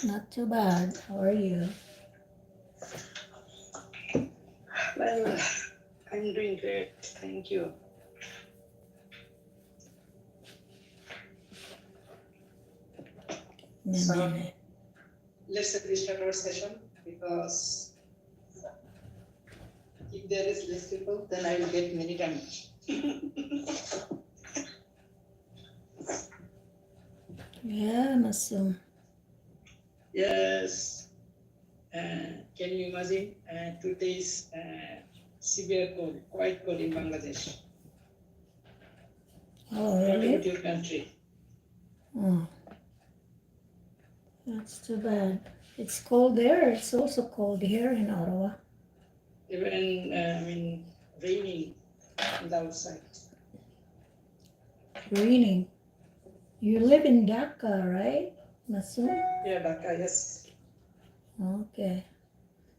Not too bad. How are you? Well, I'm doing great. Thank you. In a So minute. let's restart our session because if there is less people, then I will get many damage. Yeah, Masum. Yes. Can you imagine? Today's severe cold, quite cold in Bangladesh. Oh, What really? about your country? Oh, that's too bad. It's cold there. It's also cold here in Ottawa. Even raining on the outside. Raining. You live in Dhaka, right, Masum? Yeah, Dhaka, yes. Okay.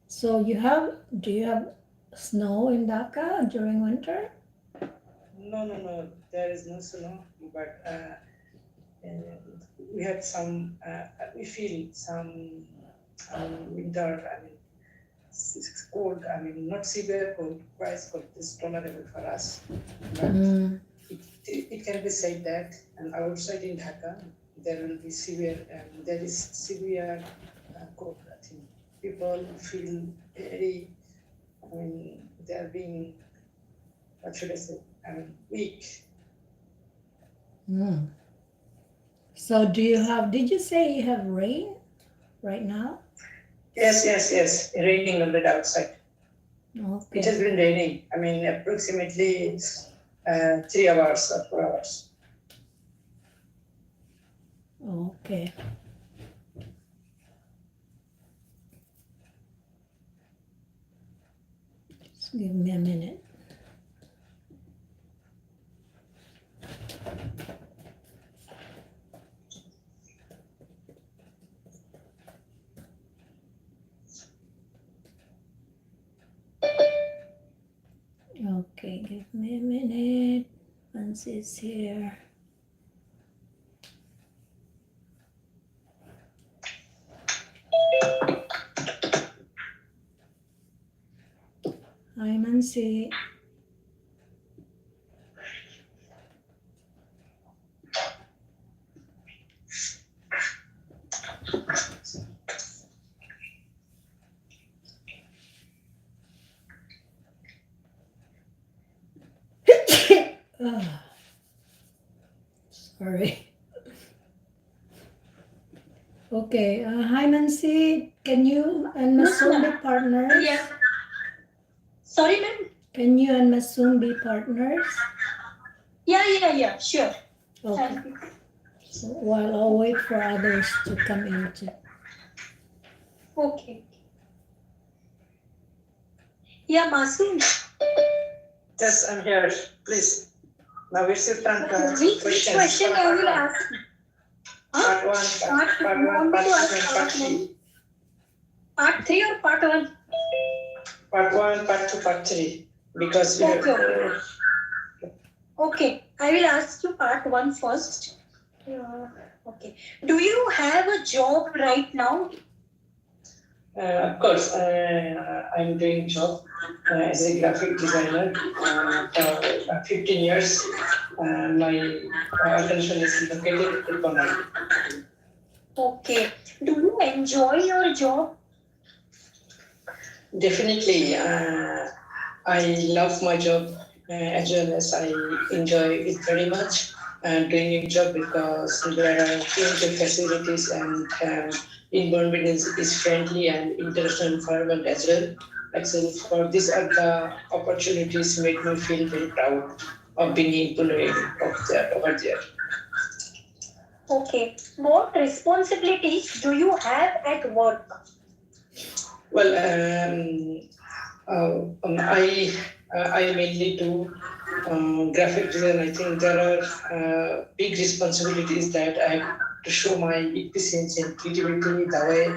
So do you have snow in Dhaka during winter? No. There is no snow, but we had some. We feel some winter. It's cold. Not severe cold. Quite cold. It's tolerable for us, but it can be said that and outside in Dhaka there will be severe. There is severe cold. I think people feel very. They are being, what should I say? Weak. Mm. So did you say you have rain right now? Yes. Raining a bit outside. Okay. It has been raining. Approximately 3 hours or 4 hours. Okay. Just give me a minute. Okay, give me a minute. Mansi is here. Hi, Mansi. Oh, sorry. Okay. Hi, Mansi. Can you and Masum be partners? Yeah. Sorry, ma'am. Can you and Masum be partners? Yeah. Sure. Okay. So while I'll wait for others to come in too. Okay. Yeah, Masum. Yes, I'm here. Please. Now it's your turn. Which question I will ask? Part 1, part 1, part 2, and part 3. Part 3 or part 1? Part 1, part 2, part 3. Because we have. Okay. I will ask you part 1 first. Okay. Do you have a job right now? Of course, I'm doing job as a graphic designer for 15 years. My attention is located in Bonai. Okay. Do you enjoy your job? Definitely, I love my job as well as I enjoy it very much. Doing a job because there are plenty of facilities and environment is friendly and international environment as well. Actually, for these are the opportunities make me feel very proud of being employed over there. Okay. What responsibilities do you have at work? Well, I mainly do graphic design. I think there are big responsibilities that I have to show my efficiency and creativity the way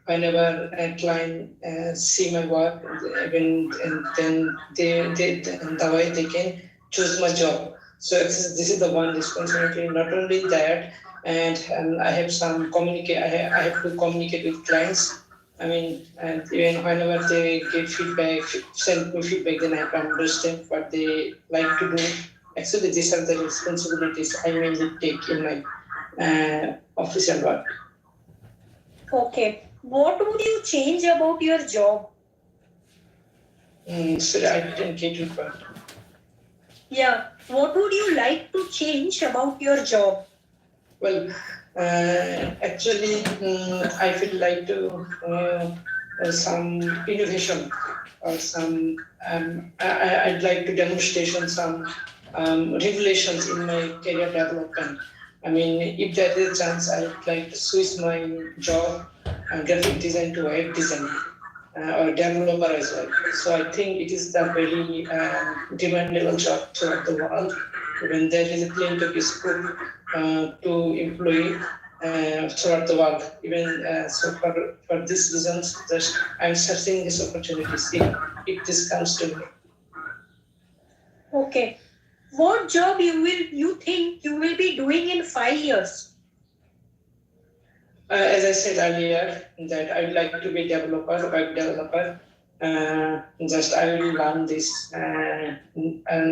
whenever a client see my work, and then the way they can choose my job. So this is the one responsibility. Not only that, and I have some I have to communicate with clients. I mean, and even whenever they give feedback, send me feedback, then I have to understand what they like to do. Actually, these are the responsibilities I mainly take in my official work. Okay. What would you change about your job? Sorry, I didn't get your point. Yeah. What would you like to change about your job? Well, actually, I feel like to some innovation or some. I'd like to demonstration some revelations in my career development. I mean, if there is a chance, I would like to switch my job graphic design to web design or developer as well. So I think it is the very demandable job throughout the world when there is a plenty of scope to employ throughout the world. Even so, for these reasons, just I'm searching these opportunities if this comes to me. Okay. What job you think you will be doing in 5 years? As I said earlier, that I would like to be developer, web developer. Just I will learn this and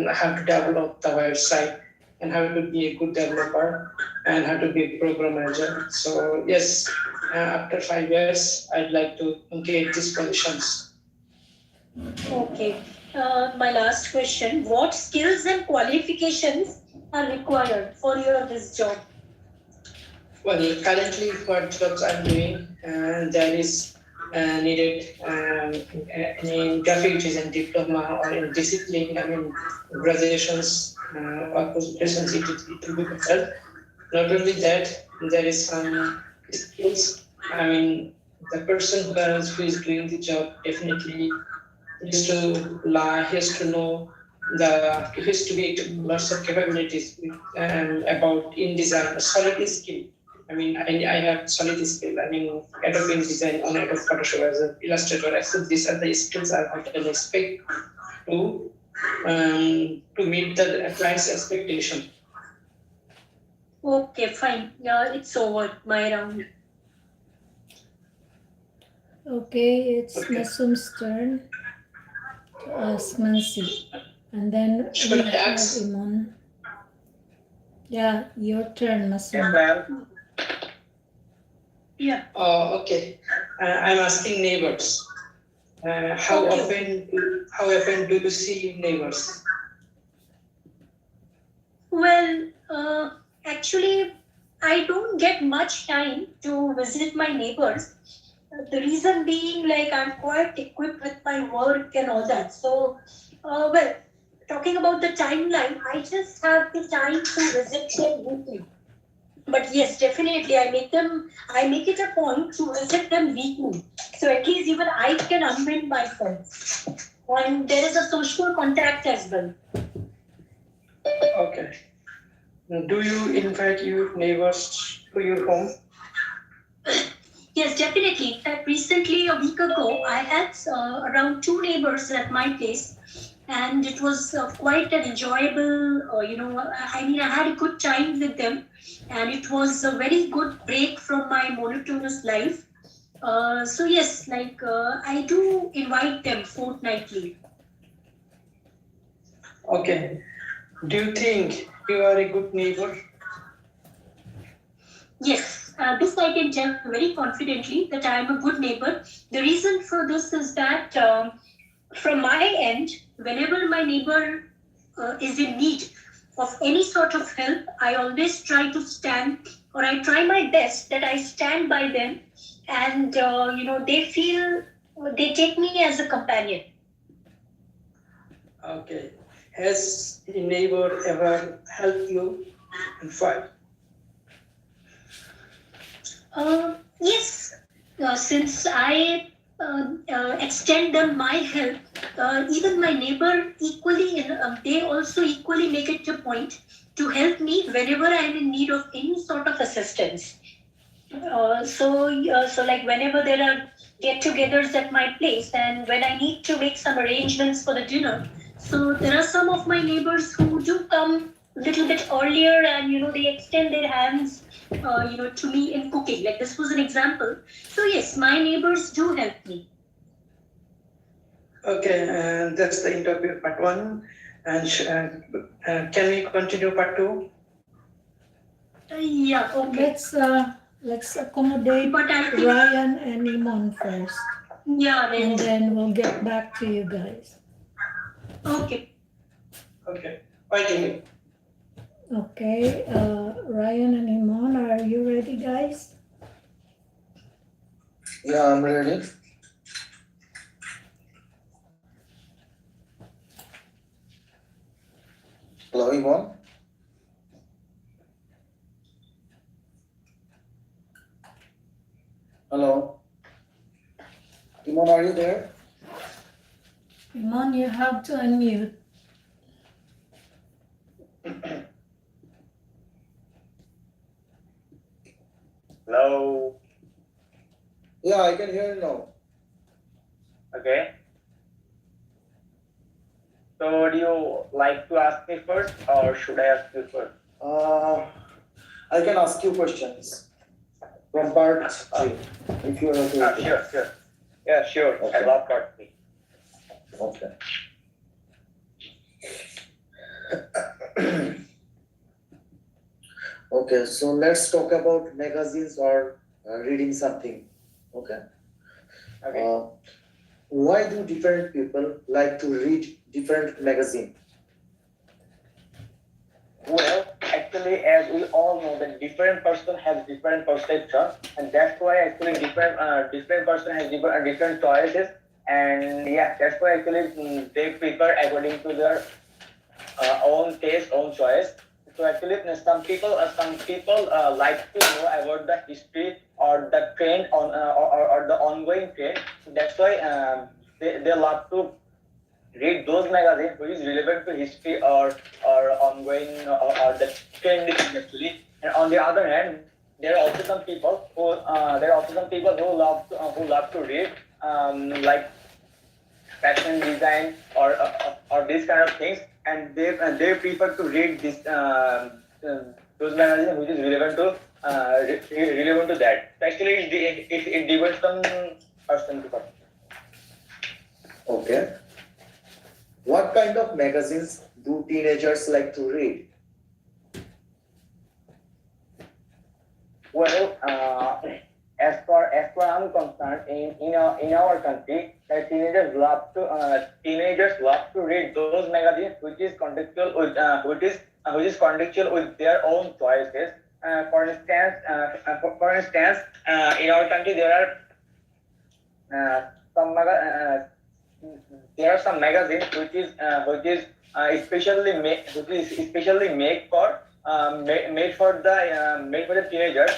how to develop the website and how to be a good developer and how to be a program manager. So yes, after 5 years, I'd like to get these positions. Okay. My last question. What skills and qualifications are required for this job? Well, currently what jobs I'm doing, there is needed any graphic design diploma or in discipline, I mean, graduations or qualifications, it will be better. Not only that, there is some skills. I mean, the person who is doing the job definitely has to lie, has to know he has to be lots of capabilities about InDesign, solid skill. I mean, I have solid skill. I mean, Adobe InDesign on Adobe Photoshop as an illustrator. So these are the skills I can expect to meet the client's expectation. Okay, fine. Yeah, it's over. My round. Okay, it's Okay. Masum's turn to ask Mansi. And then Should we I have ask? Imon. Yeah, your turn, Masum. Yes, ma'am. Yeah. Okay. I'm asking neighbors. How Okay. often do you see neighbors? Well, actually, I don't get much time to visit my neighbors. The reason being, like, I'm quite equipped with my work and all that. So, well, talking about the timeline, I just have the time to visit them weekly. But yes, definitely, I make it a point to visit them weekly. So at least even I can unwind myself. And there is a social contact as well. Okay. Do you invite your neighbors to your home? Yes, definitely. In fact, recently, a week ago, I had around 2 neighbors at my place, and it was quite an enjoyable, I had a good time with them, and it was a very good break from my monotonous life. So yes, I do invite them fortnightly. Okay. Do you think you are a good neighbor? Yes, this I can tell very confidently that I am a good neighbor. The reason for this is that from my end, whenever my neighbor is in need of any sort of help, I always try to stand, or I try my best that I stand by them, and they take me as a companion. Okay. Has a neighbor ever helped you in fight? Yes, since I extend them my help, even my neighbor equally, they also equally make it a point to help me whenever I am in need of any sort of assistance. So like whenever there are get-togethers at my place, and when I need to make some arrangements for the dinner, so there are some of my neighbors who do come a little bit earlier, and they extend their hands to me in cooking. Like this was an example. So yes, my neighbors do help me. Okay, and that's the interview part one. And can we continue part two? Yeah, okay. Let's accommodate But I think, Ryan and Imon first, yeah, and then we'll get back to you guys. okay. Okay, waiting. Okay, Ryan and Imon, are you ready, guys? Yeah, I'm ready. Hello, Imon. Hello. Imon, are you there? Imon, you have to unmute. Hello. Yeah, I can hear you now. Okay. So, do you like to ask me first, or should I ask you first? I can ask you questions from part three, if you are okay with it. Sure. Yeah, sure. I Okay. love part three. Okay. Okay, so let's talk about magazines or reading something. Okay. Okay. Why do different people like to read different magazine? Well, actually, as we all know, that different person has different perception, and that's why actually different person has different choices, and yeah, that's why actually they prefer according to their own taste, own choice. So actually, some people like to know about the history or the trend or the ongoing trend. So that's why they love to read those magazines which is relevant to history or ongoing or the trend actually. And on the other hand, there are also some people who love to read like fashion design or these kind of things, and they prefer to read this those magazines which is relevant to that. So actually, it depends on person to person. Okay. What kind of magazines do teenagers like to read? Well, as far I'm concerned, in our country, teenagers love to read those magazines which is contextual with their own choices. For instance, in our country uh, some maga- uh, there are some magazines which is especially made for the teenagers,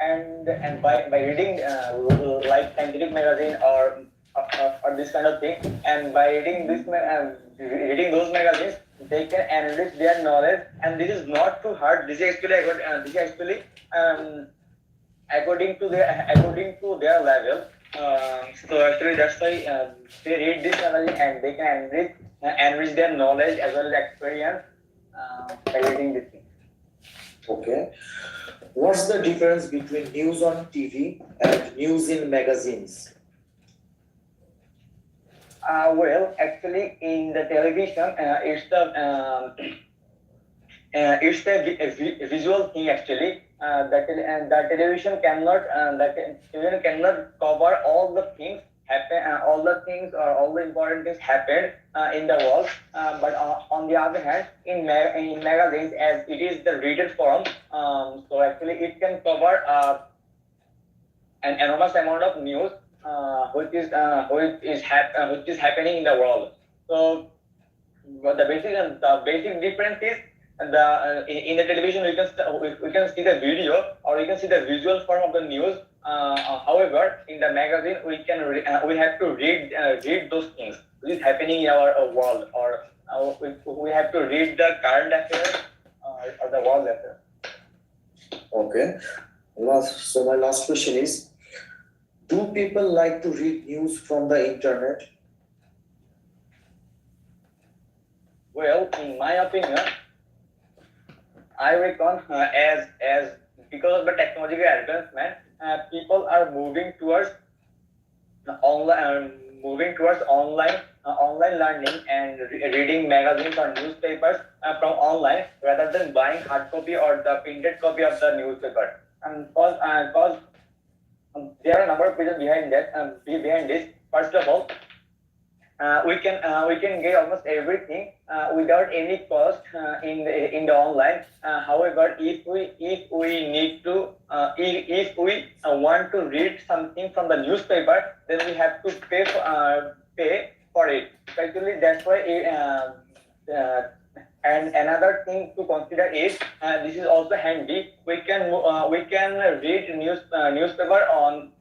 and by reading like scientific magazine or this kind of thing, and by reading those magazines, they can enrich their knowledge, and this is not too hard. This is actually um, according to their level. So actually, that's why they read this magazine, and they can enrich their knowledge as well as experience by reading this thing. Okay. What's the difference between news on TV and news in magazines? Well, actually, in the television, it's a visual thing actually. The television cannot cover all the things or all the important things happen in the world. But on the other hand, in magazines, as it is the written form, so actually it can cover an enormous amount of news which is happening in the world. So but the basic difference is in the television we can see the video or we can see the visual form of the news. However, in the magazine we have to read those things which is happening in our world, or we have to read the current affairs or the world affairs. Okay. So my last question is, do people like to read news from the internet? Well, in my opinion, I reckon as because of the technological advancement, people are moving towards online learning and reading magazines or newspapers from online rather than buying hard copy or the printed copy of the newspaper. And cause there are a number of reasons behind that. Behind this, first of all, we can get almost everything without any cost in the online. However, if we need to if we want to read something from the newspaper, then we have to pay for it. So actually, that's why and another thing to consider is this is also handy. We can read newspaper on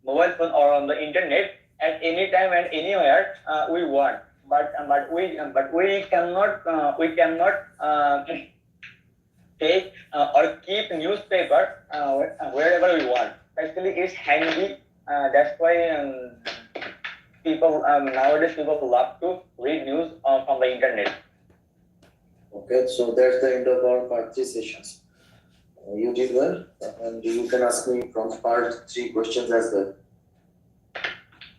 mobile phone or on the internet at any time and anywhere we want. But we cannot take or keep newspaper wherever we want. Actually, it's handy. That's why people nowadays people love to read news from the internet. Okay, so that's the end of our part 3 sessions. You did well, and you can ask me from part 3 questions as well.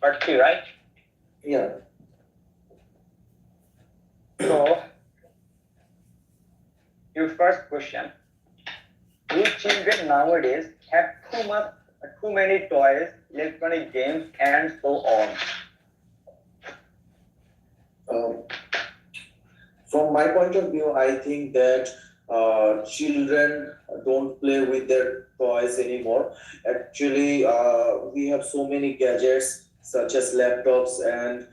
Part 3, right? Yeah. So, your first question: do children nowadays have too many toys, electronic games, and so on? From my point of view, I think that children don't play with their toys anymore. Actually, we have so many gadgets such as laptops and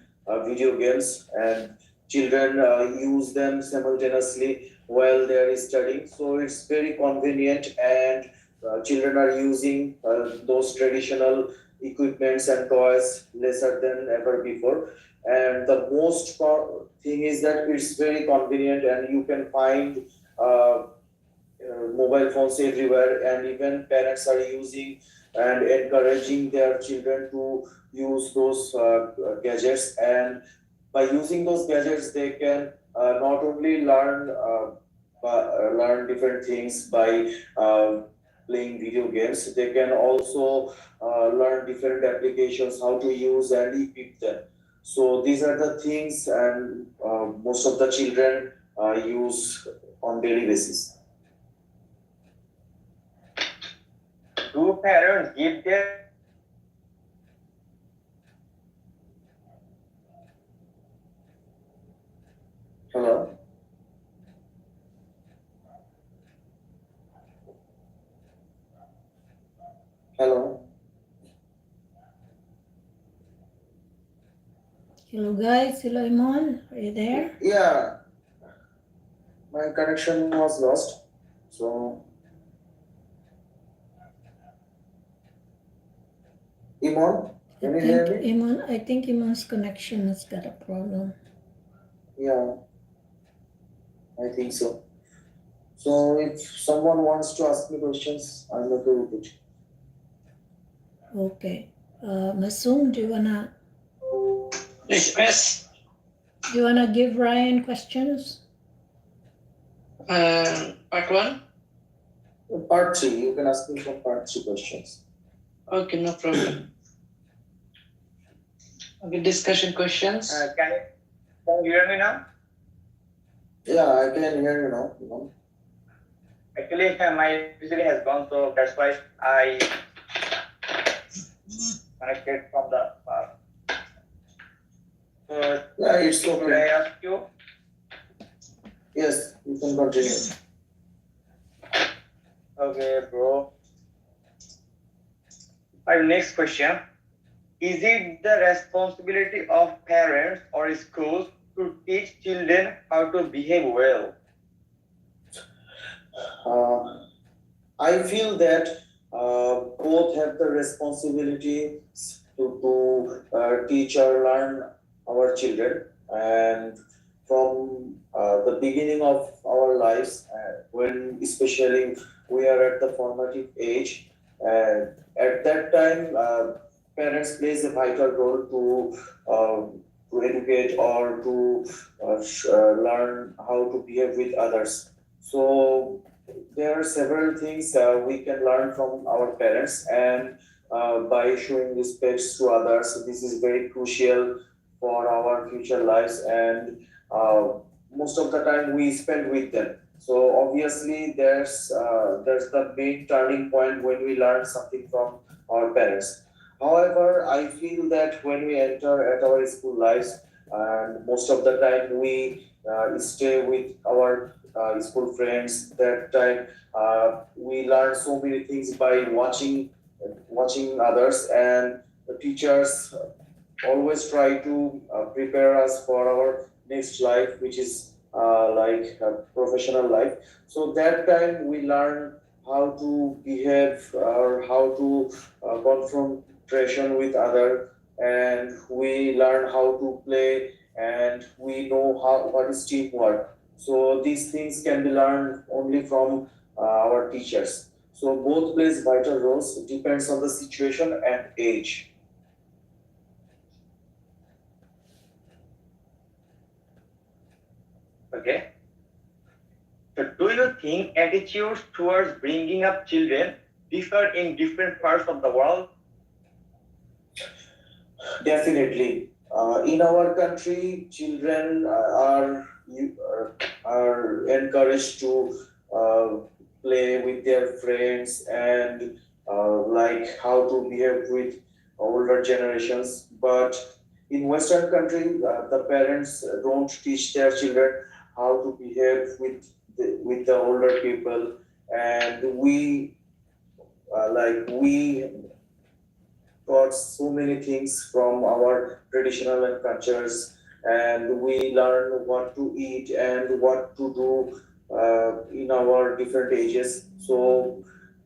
video games, and children use them simultaneously while they are studying. So it's very convenient, and children are using those traditional equipments and toys lesser than ever before. And the most thing is that it's very convenient, and you can find mobile phones everywhere, and even parents are using and encouraging their children to use those gadgets. And by using those gadgets, they can not only learn different things by playing video games, they can also learn different applications, how to use and equip them. So these are the things, and most of the children use on daily basis. Do parents give their Hello? Hello? Hello guys, hello Imon, are you there? Yeah, my connection was lost. So, Imon, can you hear me? Imon, I think Imon's connection has got a problem. Yeah, I think so. So, if someone wants to ask me questions, I'm okay with it. Okay. Masum, do you wanna Yes. give Raiyan questions? Part 1? Part 3, you can ask me from part 3 questions. Okay, no problem. Okay, discussion questions. can you hear me now? Yeah, I can hear you now. Imon. Actually, my electricity has gone, so that's why I connected from the so Yeah, it's should okay. I ask you? Yes, you can continue. Okay, bro. Our next question: is it the responsibility of parents or schools to teach children how to behave well? I feel that both have the responsibility to teach or learn our children, and from the beginning of our lives, when especially we are at the formative age, at that time parents plays a vital role to educate or to learn how to behave with others. So there are several things we can learn from our parents, and by showing respect to others, this is very crucial for our future lives. And uh, most of the time we spend with them. So obviously, there's the main turning point when we learn something from our parents. However, I feel that when we enter at our school lives, and most of the time we stay with our school friends. That time we learn so many things by watching others, and the teachers always try to prepare us for our next life, which is like a professional life. So that time we learn how to behave or how to confrontation with other, and we learn how to play, and we know how what is teamwork. So these things can be learned only from our teachers. So both plays vital roles. It depends on the situation and age. Okay. So do you think attitudes towards bringing up children differ in different parts of the world? Definitely. In our country, children are encouraged to uh, play with their friends, and like how to behave with older generations. But in Western country, the parents don't teach their children how to behave with the older people, and we got so many things from our traditional and cultures, and we learn what to eat and what to do in our different ages. So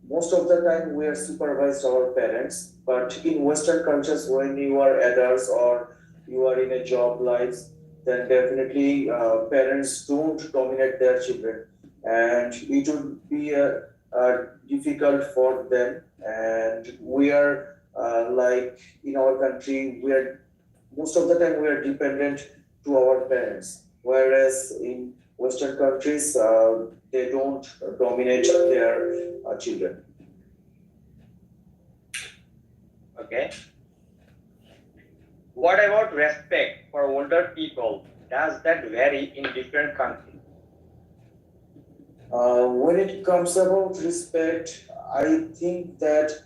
most of the time we are supervised our parents, but in Western cultures, when you are adults or you are in a job lives, then definitely parents don't dominate their children, and it would be difficult for them. And we are like in our country, we are most of the time we are dependent to our parents, whereas in Western countries they don't dominate their children. Okay. What about respect for older people? Does that vary in different countries? When it comes about respect, I think that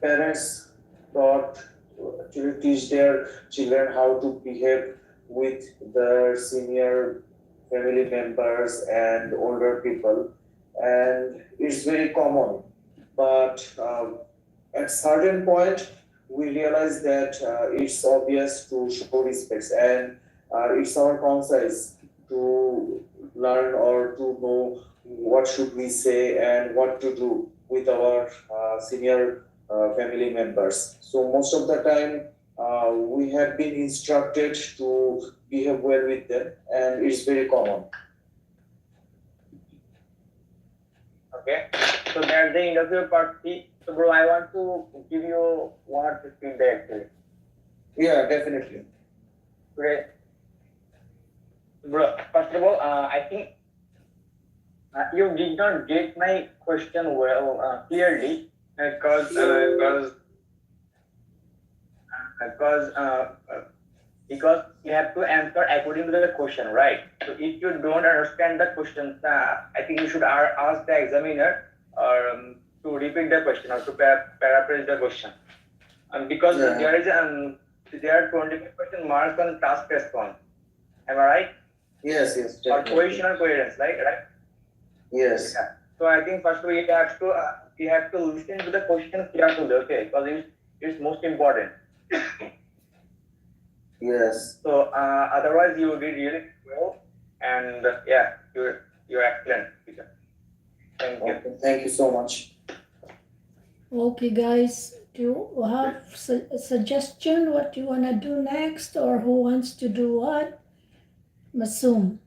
parents taught to teach their children how to behave with their senior family members and older people, and it's very common. But at certain point, we realize that it's obvious to show respect, and it's our conscience to learn or to know what should we say and what to do with our senior family members. So most of the time we have been instructed to behave well with them, and it's very common. Okay. So that's the end of your part three. So bro, I want to give you one or two feedback actually. Yeah, definitely. Great. Bro, first of all, I think you did not get my question well clearly because you have to answer according to the question, right? So if you don't understand the question, I think you should ask the examiner or to repeat the question or to paraphrase the question. Because there are 25 question marks on task response. Am I right? Yes, Or cohesion or coherence, right? Yes. Yeah. So I think first we have to listen to the question carefully, okay? Because it's most important. Yes. So otherwise you did really well, and yeah, you're excellent, teacher. Thank you. Okay, thank you so much. Okay, guys, do you have a suggestion what you want to do next, or who wants to do what? Masum,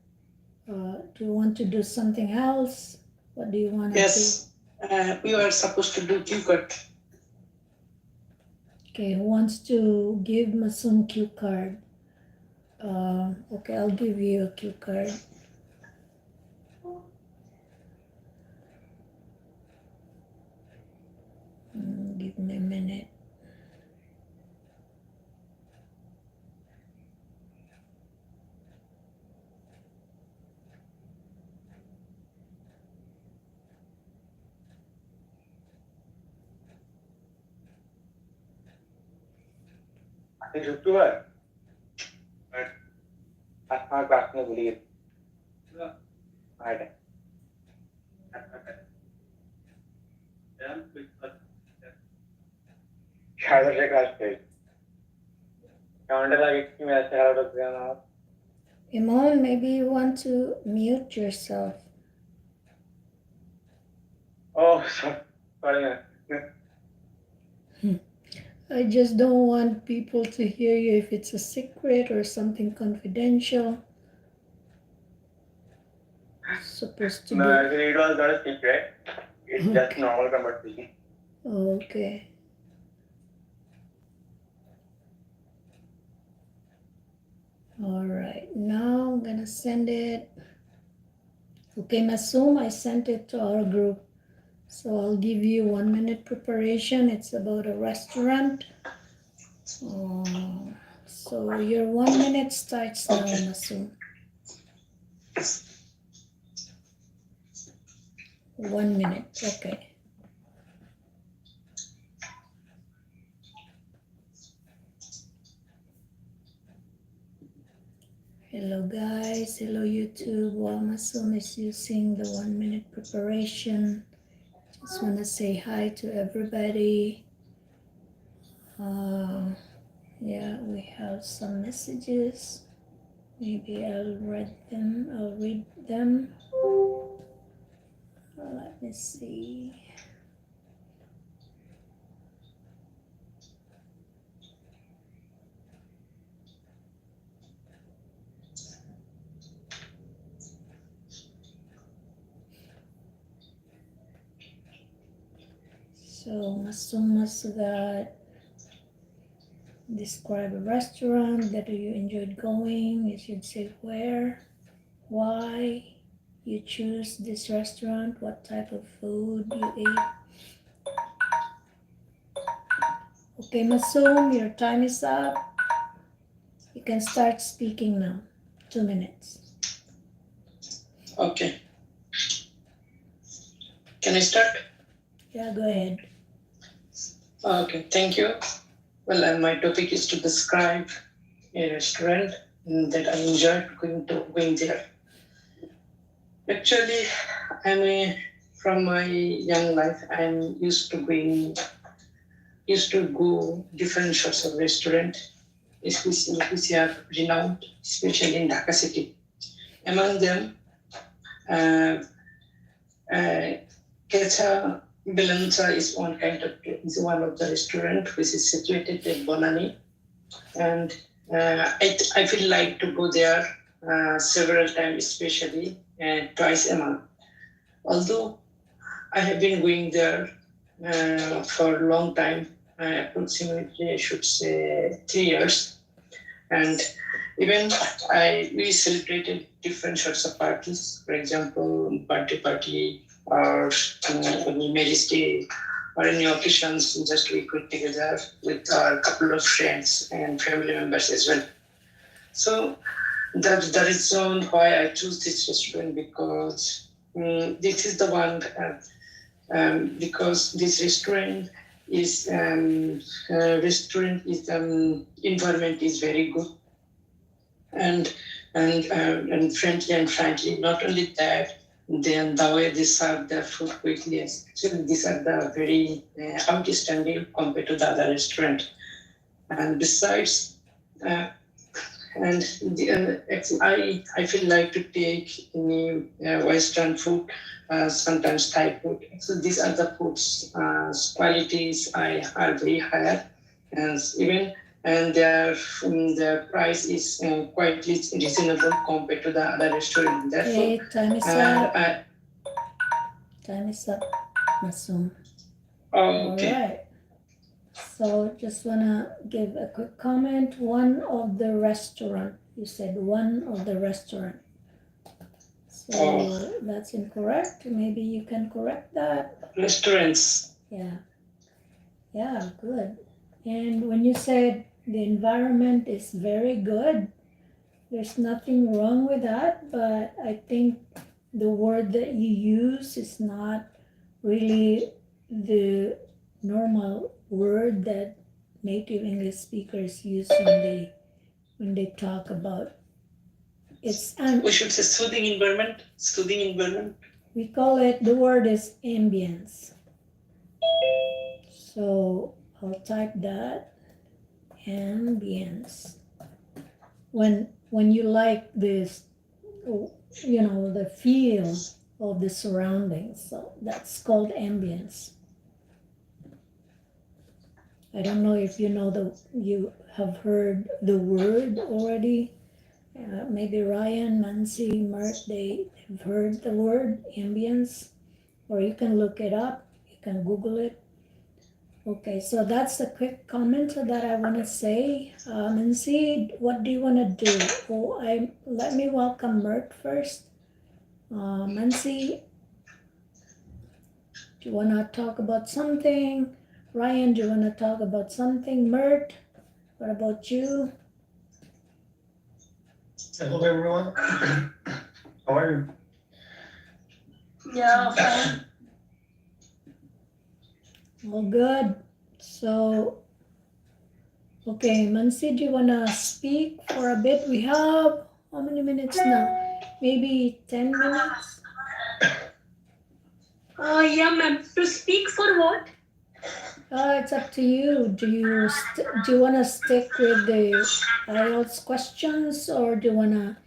do you want to do something else? What do you want to Yes, we were supposed to do cue cut. do? Okay, who wants to give Masum cue card? Okay, I'll give you a cue card. ये छुट्टी हुआ है हाँ class में भूलिए हाँ शायद से क्लास पे काउंटर लगे कि मैं ऐसे हाल रख गया ना Imon, maybe you want to mute yourself. Oh, sorry. I just don't want people to hear you if it's a secret or something confidential. It's supposed to No, be. actually, it was not a secret. It's just normal conversation. Okay. All right, now I'm gonna send it. Okay, Masum, I sent it to our group. So I'll give you 1 minute preparation. It's about a restaurant. So your 1 minute starts now, Okay. Masum. 1 minute, okay. Hello guys, hello YouTube. While Masum is using the 1 minute preparation, just want to say hi to everybody. Yeah, we have some messages. Maybe I'll read them. Let me see. So Masum must got describe a restaurant that you enjoyed going. You should say where, why you choose this restaurant, what type of food you ate. Okay, Masum, your time is up. You can start speaking now. 2 minutes. Okay. Can I start? Yeah, go ahead. Okay, thank you. Well, my topic is to describe a restaurant that I enjoyed going there. Actually, from my young life, I'm used to go different sorts of restaurant, especially which are renowned, especially in Dhaka city. Among them, Kecha Belancha is one of the restaurant which is situated at Bonani, and I feel like to go there several times, especially twice a month. Although I have been going there for a long time, approximately I should say 3 years, and even we celebrated different sorts of parties. For example, birthday party or any marriage day or any occasions. Just we could together with our couple of friends and family members as well. So that's the reason why I choose this restaurant, because this is the one. Because this restaurant is environment is very good and friendly and frankly. Not only that, then the way they serve their food quickly. Actually, these are the very outstanding compared to the other restaurant. And besides, I feel like to take any Western food, sometimes Thai food. So these are the foods qualities are very higher, and their price is quite reasonable compared to the other restaurant. Therefore, Okay, time is up. Time is up, Masum. Okay. All right. So just wanna give a quick comment. One of the restaurant. You said one of the restaurant. So that's incorrect. Maybe you can correct that. Restaurants. Yeah. Yeah, good. And when you said the environment is very good, there's nothing wrong with that, but I think the word that you use is not really the normal word that native English speakers use when they talk about it's We should say soothing environment. Soothing environment. we call it, the word is ambience. So I'll type that, ambience. When you like this, you know, the feel of the surroundings, so that's called ambience. I don't know if you know you have heard the word already. Maybe Raiyan, Mansi, Mert, they have heard the word ambience, or you can look it up, you can Google it. Okay, so that's a quick comment that I want to say. Mansi, what do you want to do? Let me welcome Mert first. Mansi, do you want to talk about something? Raiyan, do you want to talk about something? Mert, what about you? Hello everyone. How are you? Yeah, fine. All good. So, okay, Mansi, do you want to speak for a bit? We have how many minutes now? Maybe 10 minutes? Yeah, ma'am. To speak for what? It's up to you. Do you want to stick with the IELTS questions, or do you want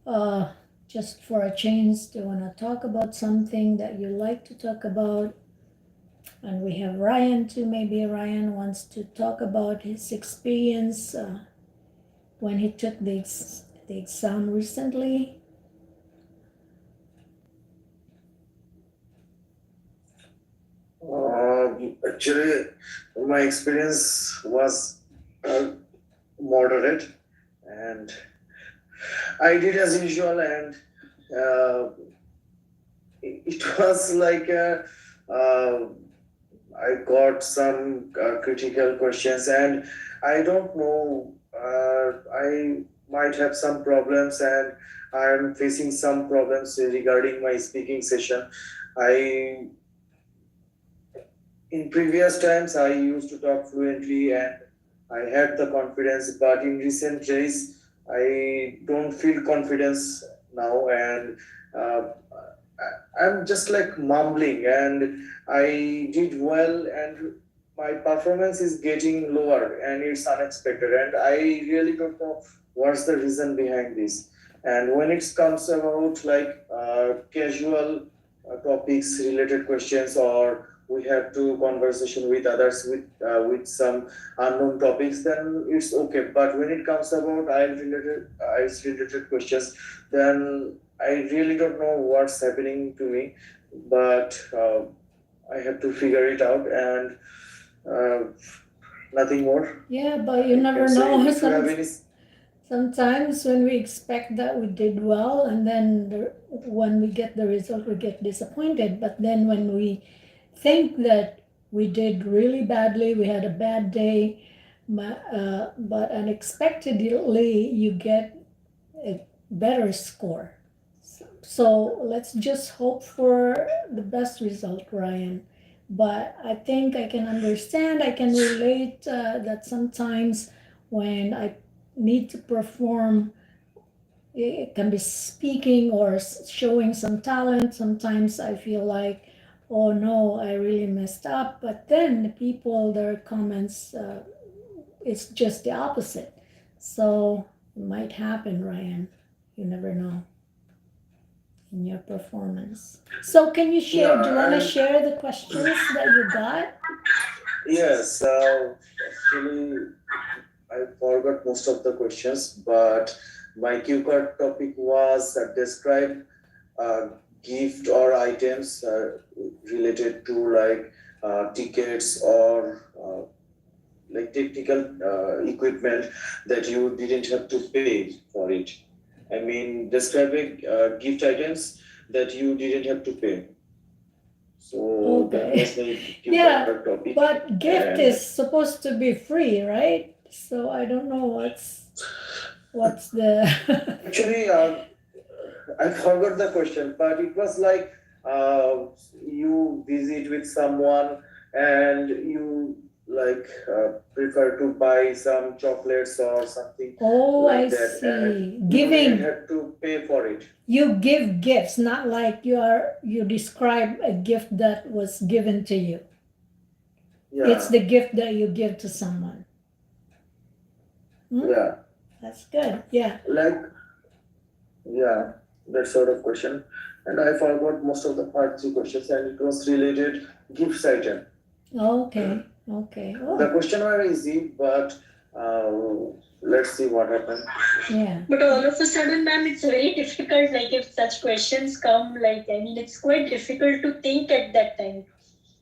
to, just for a change, do you want to talk about something that you like to talk about? And we have Raiyan too. Maybe Raiyan wants to talk about his experience when he took the exam recently. Actually, my experience was moderate, and I did as usual, and it was like I got some critical questions, and I don't know. I might have some problems, and I'm facing some problems regarding my speaking session. In previous times, I used to talk fluently, and I had the confidence, but in recent days, I don't feel confidence now, and I'm just like mumbling, and I did well, and my performance is getting lower, and it's unexpected, and I really don't know what's the reason behind this. And when it comes about like casual topics related questions, or we have to conversation with others with some unknown topics, then it's okay. But when it comes about IELTS related questions, then I really don't know what's happening to me, but I have to figure it out, and nothing more. Yeah, but you never So know. if you have any, Sometimes when we expect that we did well, and then when we get the result, we get disappointed. But then when we think that we did really badly, we had a bad day, but unexpectedly you get a better score. So let's just hope for the best result, Raiyan. But I think I can understand, I can relate that sometimes when I need to perform, it can be speaking or showing some talent. Sometimes I feel like, oh no, I really messed up. But then the people, their comments, it's just the opposite. So it might happen, Raiyan. You never know in your performance. So can you share, do you want to share the questions that you got? yes, actually, I forgot most of the questions, but my cue card topic was describe gift or items related to like tickets or like technical equipment that you didn't have to pay for it. I mean, describing gift items that you didn't have to pay. So that was my cue Yeah, card topic. but gift And is supposed to be free, right? So I don't know what's the actually, I forgot the question, but it was like you visit with someone and you prefer to buy some chocolates or something Oh, I like that, and see. you Giving. have to pay for it. You give gifts, not like you describe a gift that was given to you. It's Yeah, the gift that you give to someone. Hmm? yeah, That's good. Yeah. yeah, that sort of question. And I forgot most of the part three questions, and it was related gifts item. Okay. Okay. The Oh, question were easy, but uh, let's see what happened. yeah. But all of a sudden, ma'am, it's very difficult. Like if such questions come, like I mean, it's quite difficult to think at that time.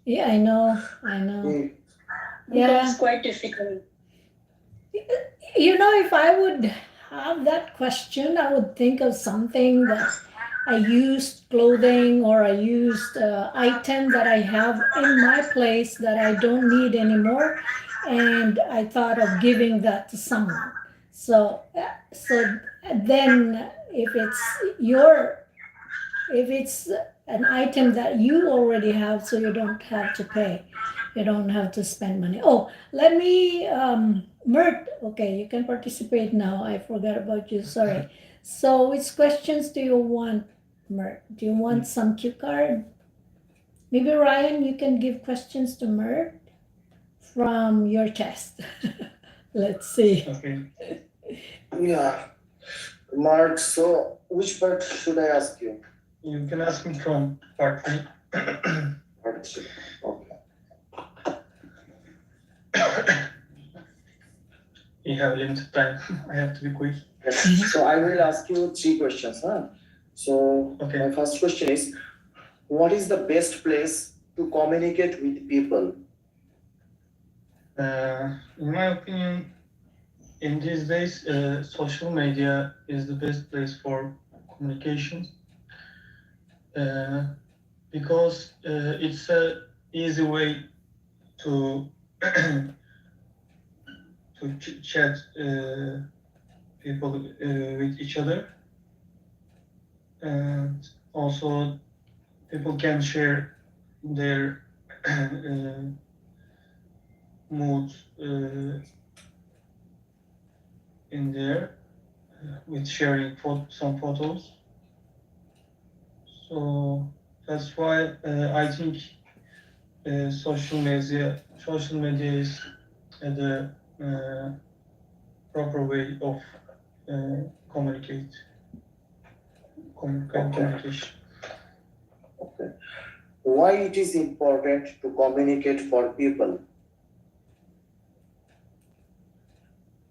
Yeah, I know. I know. Hmm. It Yeah. becomes quite difficult. You know, if I would have that question, I would think of something that I used clothing or I used item that I have in my place that I don't need anymore, and I thought of giving that to someone. So then if it's an item that you already have, so you don't have to pay, you don't have to spend money. Oh, let me, Mert, okay, you can participate now. I forgot about you, sorry. So which questions do you want, Mert? Do you want some cue card? Maybe Ryan, you can give questions to Mert from your chest. Let's see. Okay. Yeah, Mark. So, which part should I ask you? You can ask me from part 3. Part three. Okay. We have limited time. I have to be quick. Yes. So I will ask you 3 questions. Huh? So Okay. my first question is, what is the best place to communicate with people? In my opinion, in these days, social media is the best place for communication because it's a easy way to chat people with each other, and also people can share their moods in there with sharing some photos. So that's why I think social media is the proper way of communication. Okay. Why it is important to communicate for people?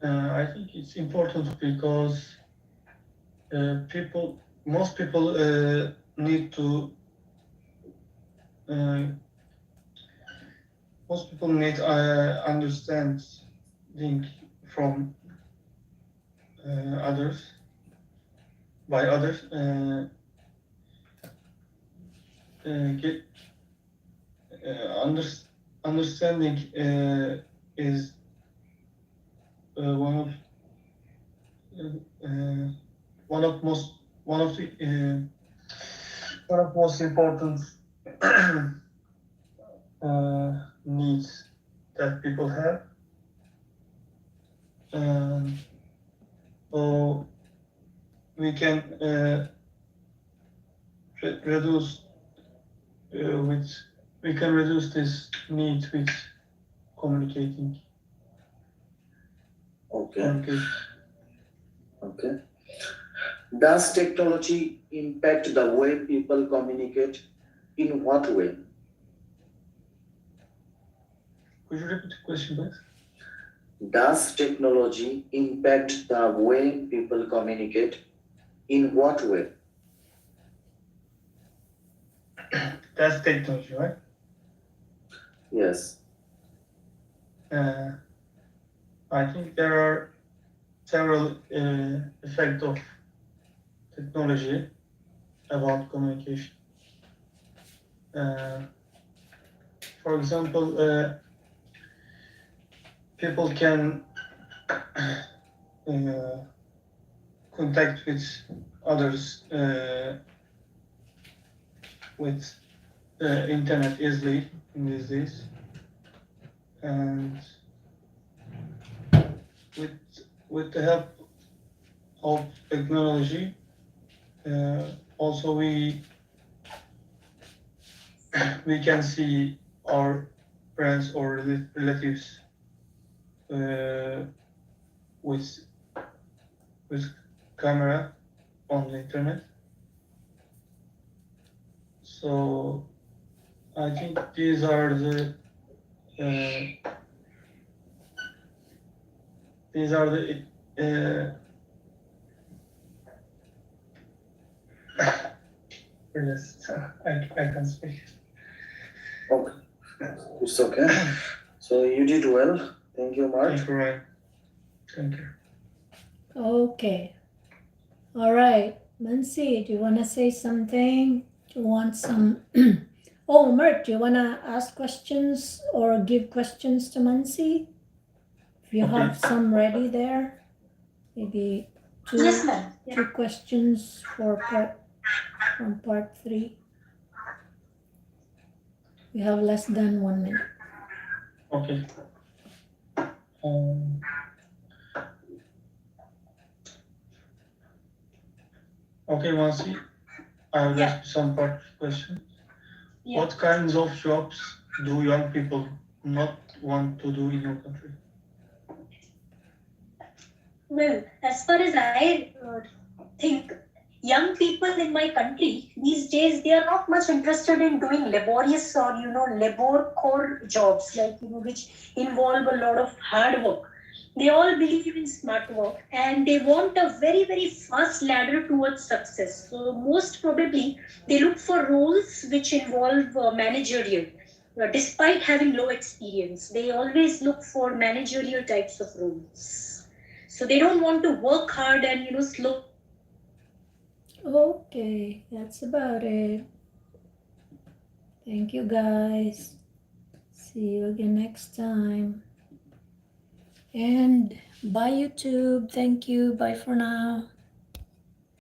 I think it's important because most people need to understanding from others by others. Get understanding is one of most important needs that people have. So we can reduce this need with communicating. Okay. Okay. Does technology impact the way people communicate? In what way? Could you repeat the question, please? Does technology impact the way people communicate? In what way? That's technology, right? Yes. I think there are several effects of technology about communication. For example, people can contact with others with internet easily in these days. and with the help of technology, also we can see our friends or relatives with camera on the internet. So I think these are the yes, I can speak. Okay, it's okay. So you did well. Thank you, Mert. Thank you, Ryan. Thank you. Okay. All right. Mansi, do you want to say something? Do you want some? Oh, Mert, do you want to ask questions or give questions to Mansi? If you Okay. have some ready there, maybe Yes, ma'am. Yeah. two questions for from part 3. We have less than 1 minute. Okay. Okay, Mansi, I will ask you some part question. Yeah. What kinds of jobs do young people not want to do in your country? Well, as far as I think, young people in my country these days, they are not much interested in doing laborious or labor core jobs, like which involve a lot of hard work. They all believe in smart work and they want a very very fast ladder towards success. So most probably they look for roles which involve managerial. Despite having low experience, they always look for managerial types of roles. So they don't want to work hard and slow. Okay, that's about it. Thank you, guys. See you again next time. And bye, YouTube. Thank you. Bye for now.